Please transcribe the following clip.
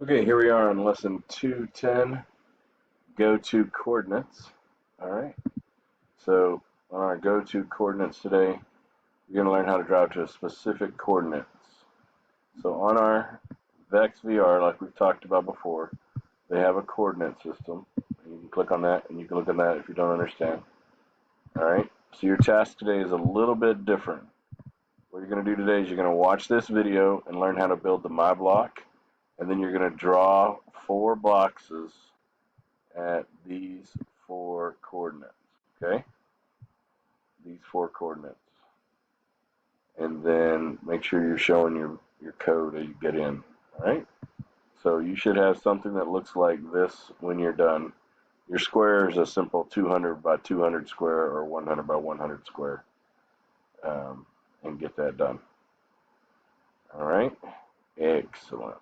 Okay, here we are on lesson 210, Go To Coordinates. All right, so on our Go To Coordinates today, you're going to learn how to drive to a specific coordinates. So on our VEX VR, like we've talked about before, they have a coordinate system. You can click on that, and you can look at that if you don't understand. All right, so your task today is a little bit different. What you're going to do today is you're going to watch this video and learn how to build the My Block, and then you're going to draw 4 boxes at these 4 coordinates, okay? These 4 coordinates. And then make sure you're showing your code as you get in, all right? So you should have something that looks like this when you're done. Your square is a simple 200 by 200 square or 100 by 100 square, and get that done. All right, excellent.